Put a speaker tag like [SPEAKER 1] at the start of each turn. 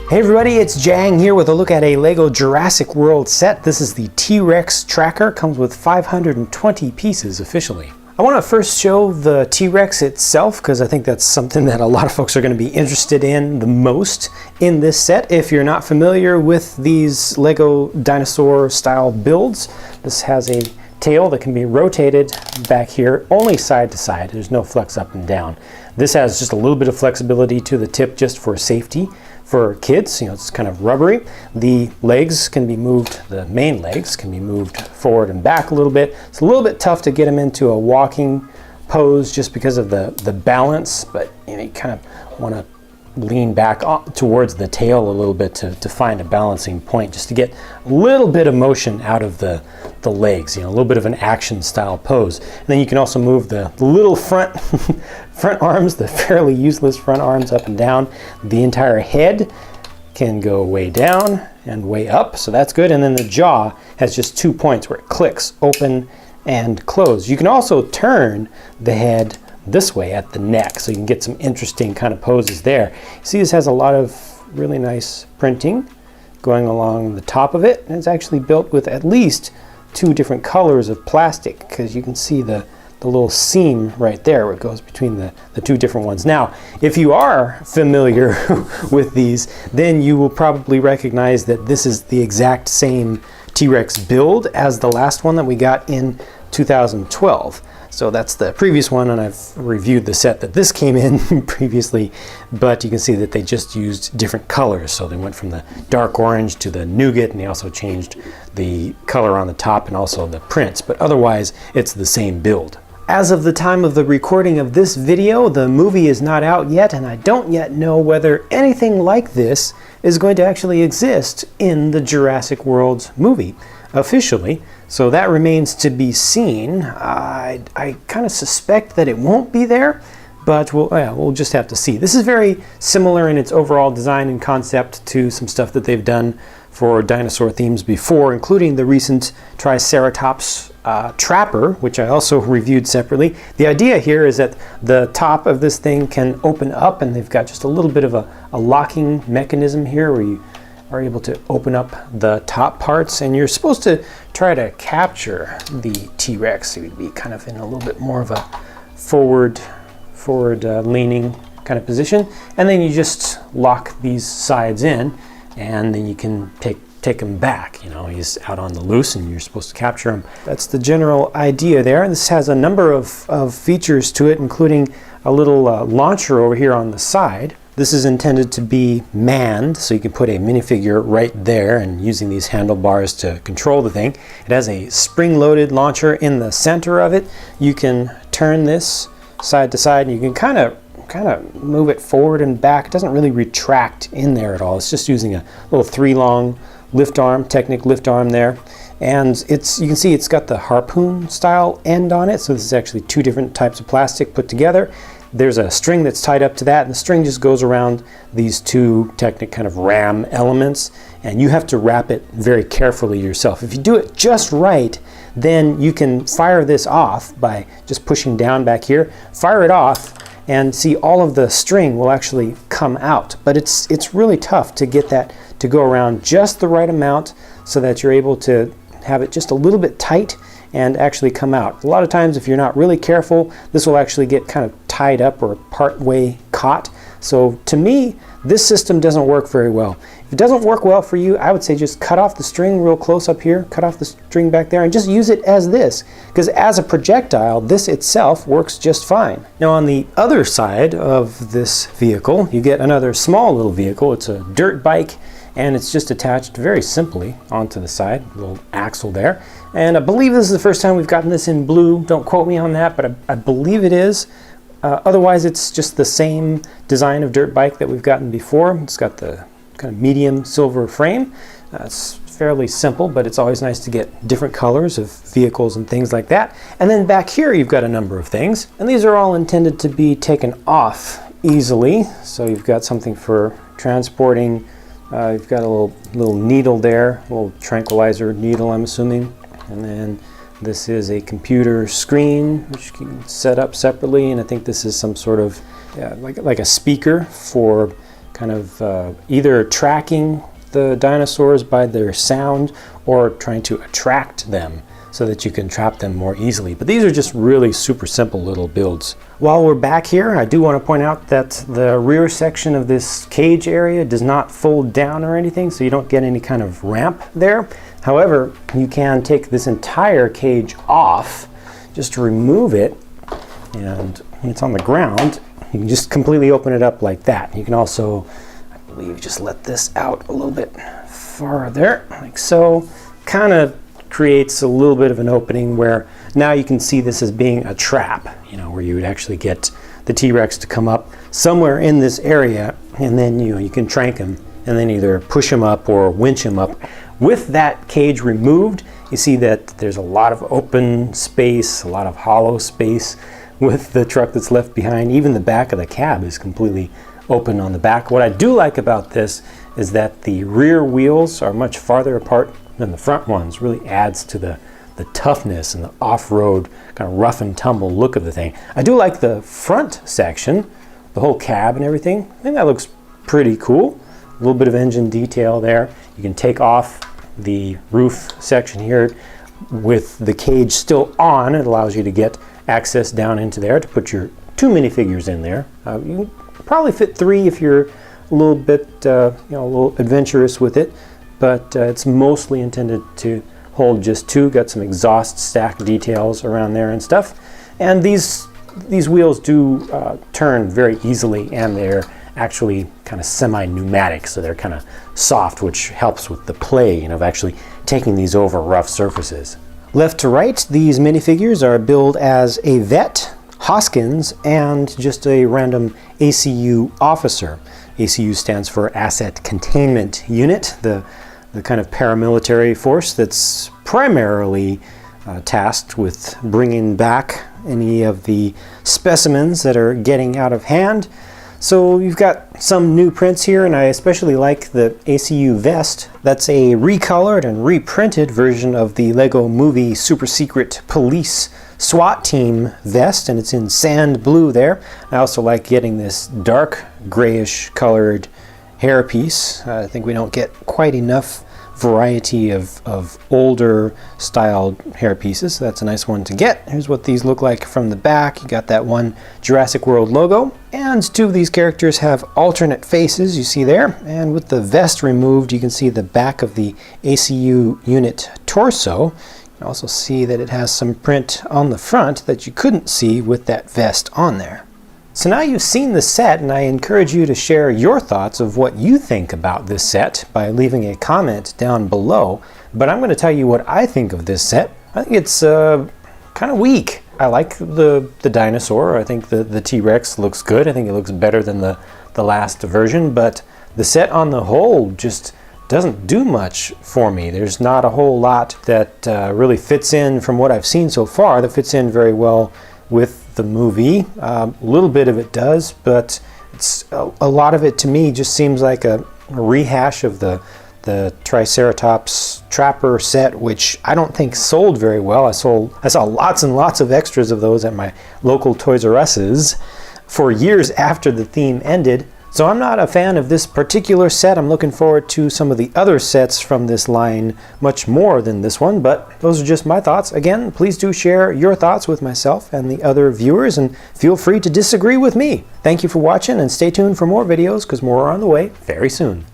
[SPEAKER 1] Hey everybody, it's Jang here with a look at a LEGO Jurassic World set. This is the T-Rex tracker, comes with 520 pieces officially. I want to first show the T-Rex itself because I think that's something that a lot of folks are going to be interested in the most in this set. If you're not familiar with these LEGO dinosaur style builds, this has a tail that can be rotated back here, only side to side. There's no flex up and down. This has just a little bit of flexibility to the tip just for safety. For kids, it's kind of rubbery. The legs can be moved, the main legs can be moved forward and back a little bit. It's a little bit tough to get them into a walking pose just because of the balance, but you kind of want to lean back towards the tail a little bit to find a balancing point, just to get a little bit of motion out of the legs, a little bit of an action style pose. And then you can also move the little front arms, the fairly useless front arms, up and down. The entire head can go way down and way up, so that's good. And then the jaw has just 2 points where it clicks open and close. You can also turn the head this way at the neck, so you can get some interesting kind of poses there. See, this has a lot of really nice printing going along the top of it, and it's actually built with at least 2 different colors of plastic, because you can see the little seam right there where it goes between the 2 different ones. Now, if you are familiar with these, then you will probably recognize that this is the exact same T-Rex build as the last one that we got in 2012. So that's the previous one, and I've reviewed the set that this came in previously, but you can see that they just used different colors. So they went from the dark orange to the nougat, and they also changed the color on the top and also the prints, but otherwise it's the same build. As of the time of the recording of this video, the movie is not out yet, and I don't yet know whether anything like this is going to actually exist in the Jurassic World movie officially. So that remains to be seen. I kind of suspect that it won't be there, but we'll just have to see. This is very similar in its overall design and concept to some stuff that they've done for dinosaur themes before, including the recent Triceratops Trapper, which I also reviewed separately. The idea here is that the top of this thing can open up, and they've got just a little bit of a locking mechanism here where you are able to open up the top parts, and you're supposed to try to capture the T-Rex. So you'd be kind of in a little bit more of a forward leaning kind of position, and then you just lock these sides in, and then you can take them back. He's out on the loose and you're supposed to capture him. That's the general idea there. And this has a number of features to it, including a little launcher over here on the side. This is intended to be manned, so you can put a minifigure right there and using these handlebars to control the thing. It has a spring-loaded launcher in the center of it. You can turn this side to side, and you can kind of move it forward and back. It doesn't really retract in there at all. It's just using a little 3-long lift arm, Technic lift arm there. And you can see it's got the harpoon style end on it, so this is actually 2 different types of plastic put together. There's a string that's tied up to that, and the string just goes around these 2 Technic kind of ram elements, and you have to wrap it very carefully yourself. If you do it just right, then you can fire this off by just pushing down back here. Fire it off, and see all of the string will actually come out. But it's really tough to get that to go around just the right amount so that you're able to have it just a little bit tight and actually come out. A lot of times if you're not really careful, this will actually get kind of tied up or part way caught. So to me, this system doesn't work very well. If it doesn't work well for you, I would say just cut off the string real close up here, cut off the string back there, and just use it as this, because as a projectile, this itself works just fine. Now on the other side of this vehicle, you get another small little vehicle. It's a dirt bike, and it's just attached very simply onto the side, a little axle there. And I believe this is the first time we've gotten this in blue. Don't quote me on that, but I believe it is. Otherwise, it's just the same design of dirt bike that we've gotten before. It's got the kind of medium silver frame. It's fairly simple, but it's always nice to get different colors of vehicles and things like that. And then back here, you've got a number of things. And these are all intended to be taken off easily. So you've got something for transporting. You've got a little needle there, a little tranquilizer needle, I'm assuming. And then this is a computer screen, which you can set up separately. And I think this is some sort of like a speaker for kind of either tracking the dinosaurs by their sound or trying to attract them so that you can trap them more easily. But these are just really super simple little builds. While we're back here, I do want to point out that the rear section of this cage area does not fold down or anything, so you don't get any kind of ramp there. However, you can take this entire cage off, just remove it, and when it's on the ground, you can just completely open it up like that. You can also, I believe, just let this out a little bit farther, like so. Kind of creates a little bit of an opening where now you can see this as being a trap, you know, where you would actually get the T-Rex to come up somewhere in this area, and then you can trank him and then either push him up or winch him up. With that cage removed, you see that there's a lot of open space, a lot of hollow space with the truck that's left behind. Even the back of the cab is completely open on the back. What I do like about this is that the rear wheels are much farther apart than the front ones. Really adds to the toughness and the off-road kind of rough and tumble look of the thing. I do like the front section, the whole cab and everything. I think that looks pretty cool. A little bit of engine detail there. You can take off the roof section here with the cage still on. It allows you to get access down into there to put your 2 minifigures in there. You can probably fit 3 if you're a little bit, a little adventurous with it, but it's mostly intended to hold just 2. Got some exhaust stack details around there and stuff. And these wheels do turn very easily, and they're actually kind of semi-pneumatic, so they're kind of soft, which helps with the play, of actually taking these over rough surfaces. Left to right, these minifigures are billed as a vet, Hoskins, and just a random ACU officer. ACU stands for Asset Containment Unit, the kind of paramilitary force that's primarily tasked with bringing back any of the specimens that are getting out of hand. So you've got some new prints here, and I especially like the ACU vest. That's a recolored and reprinted version of the Lego Movie Super Secret Police SWAT Team vest, and it's in sand blue there. I also like getting this dark grayish colored hairpiece. I think we don't get quite enough variety of older styled hair pieces, so that's a nice one to get. Here's what these look like from the back. You got that one Jurassic World logo, and 2 of these characters have alternate faces, you see there, and with the vest removed you can see the back of the ACU unit torso. You can also see that it has some print on the front that you couldn't see with that vest on there. So now you've seen the set, and I encourage you to share your thoughts of what you think about this set by leaving a comment down below. But I'm going to tell you what I think of this set. I think it's kind of weak. I like the dinosaur. I think the T-Rex looks good. I think it looks better than the last version, but the set on the whole just doesn't do much for me. There's not a whole lot that really fits in from what I've seen so far that fits in very well with the movie. A little bit of it does, but it's a lot of it to me just seems like a rehash of the Triceratops Trapper set, which I don't think sold very well. I saw lots and lots of extras of those at my local Toys R Us's for years after the theme ended. So I'm not a fan of this particular set. I'm looking forward to some of the other sets from this line much more than this one, but those are just my thoughts. Again, please do share your thoughts with myself and the other viewers, and feel free to disagree with me. Thank you for watching, and stay tuned for more videos because more are on the way very soon.